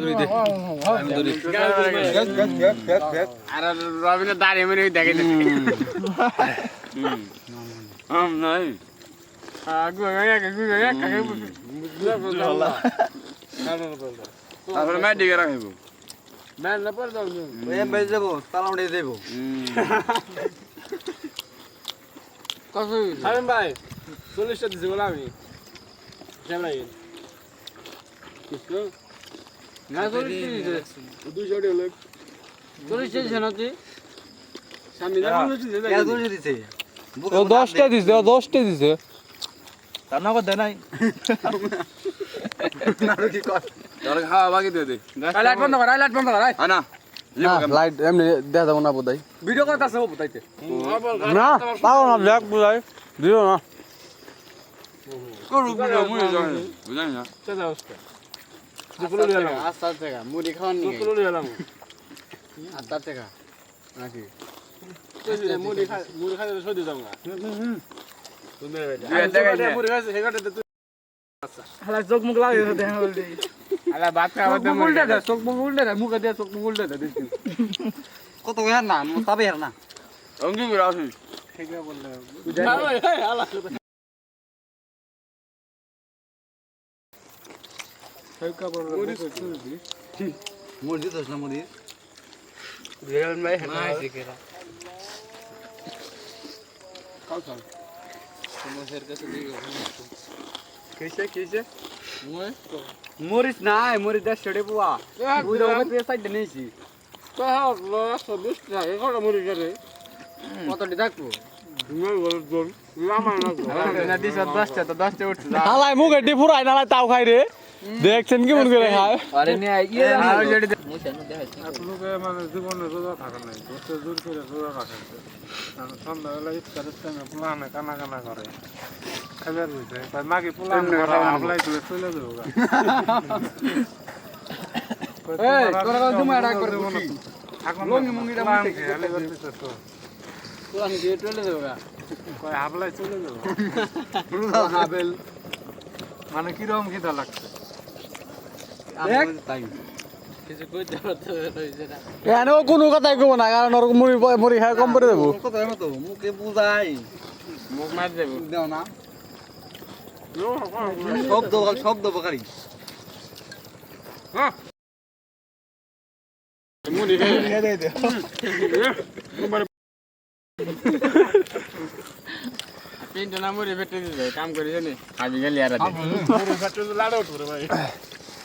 তুই দে আমি ধরি আর রবিনের দাঁড়িয়ে মেরে দেখে নাই তারপরে ম্যাট দিকে রাখবো ম্যাট না পড়ে যাবো এম বেজ দেব তালা উঠে দেব কত সালেম ভাই 40টা দিছি বলা আমি কেমন কিছু না 40 দিছে 200 হলো 40 দিছে না তুই সামনে যাবো দিছে ও 10টা দিছে 10টা দিছে তার না কথা নাই নারু কি কর তোর খাওয়া বাকি দে দে লাইট বন্ধ কর না না লাইট এমনি দেখা যাবো না বোধহয় ভিডিও করতেছে ও বুঝাইতে না তাও না ব্ল্যাক বোধহয় দিও না করু বুঝা মুই বুঝাই না চাচা অবস্থা দুপুরে এলাম আস্তে আস্তে মুড়ি খাওয়ান নি দুপুরে এলাম আস্তে আস্তে নাকি মুড়ি খাইতে সদি যাও না তুমি মুড়ি খাইতে হেগাতে তুই হালা চোখ মুখ লাগে দেখা বলতে আলা ভাত খাওয়া দে উল্টে দে চোখ মুখ উল্টে দে মুখে দে চোখ মুখ উল্টে দে কত হের না তবে হের না অঙ্গি করে আসি ঠিকই বললে আলা ঠিকই বললে মুড়ি দোস না মুড়ি রিয়াল ভাই না শিখেরা কাউ কাউ তোমার কাছে দিও কিসে মরিস নাই মরিস দা ছড়ে বুয়া ওই রকম পেছ সাইড নেছি তো লস দুস না এগুলো মরে গেলে কতটি থাকবো না দিস 10টা তো 10টা উঠছে হালাই মুখে ডি ফুরাই না তাও খাই রে দেখছেন কি মন করে খায় আরে নে ইয়ে অলরেডি আপনাকে মানে জীবনে রোজা থাকা নাই দোস্তের জোর করে রোজা রাখেন সন্ধ্যাবেলা ইফতারের টাইমে পোলানে কানা কানা করে খাবার হয়েছে মাকে পোলান করা হাবলাই তুলে চলে যাবো এই তোরা তুমি আড়া করে দেবো না এখন লঙ্গি মুঙ্গিটা মুখে খেলে করতেছে তো পোলান দিয়ে চলে যাবো কয় হাবলাই চলে যাবো হাবেল মানে কিরকম খিদা লাগছে তাই কিছু কইতে পারতে হইছে না কেন কোনো কথাই কব না কারণ ওর মুড়ি মুড়ি খায় কম করে দেবো কত হের তো মুখে বুঝাই মুখ মার দেবো দাও না শব্দ বকারি মুড়ি খাই দে দে তিনটা না মুড়ি বেটে দিলে কাম করি জানি আমি গেলি আর মুড়ি খাচ্ছে তো লাড়া উঠবে ভাই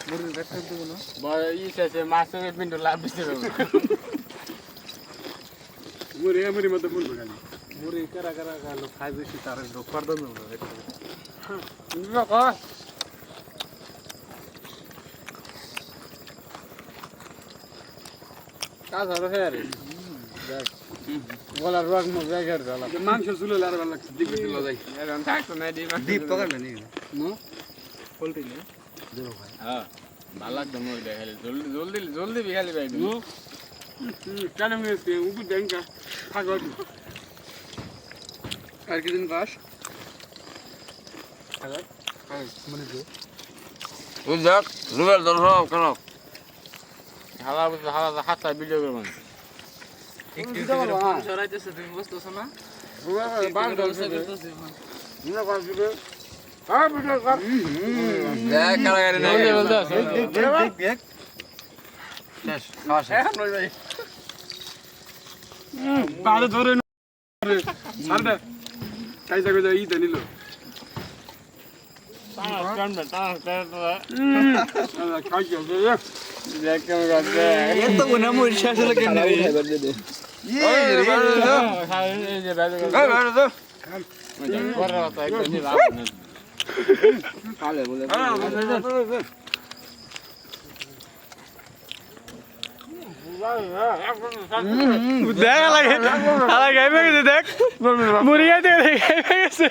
মুড়ি খাচ্ছে তো না বড় ইসে মাছের পিন্ড লাভ দিতে হবে মুড়ি মতো বলবো খালি মুড়ি কারা কারা খালো খাই বেশি তার ডোকার দাম না কাজ হবে ফের গলার রোগ মুখ জায়গার জ্বালা মাংস চুলে লাড়া ভালো লাগছে দিকে দিল যাই এখন থাকতো না দীপ তো কাটবে নি পোল্ট্রি না হ্যাঁ ভালো লাগতো মুড়ি দেখালে জলদি জলদি বিকালে পাই কেন মেয়েছে উপর ব্যাংকা থাকো আর কি দিন বাস মানে যে বুঝাক রুবেল দর্শক কেন হালা হাতটা ভিডিও করবেন সরাইতেছে তুমি বুঝতেছো না ধরে কাইজা কাইজা ই নিল এত গুনা মুড়ি শেষ হলো কেন দেখ লাগে গাইবে গেছে দেখ মুড়ি খাইতে গেছে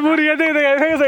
মুড়ি খাইতে গেছে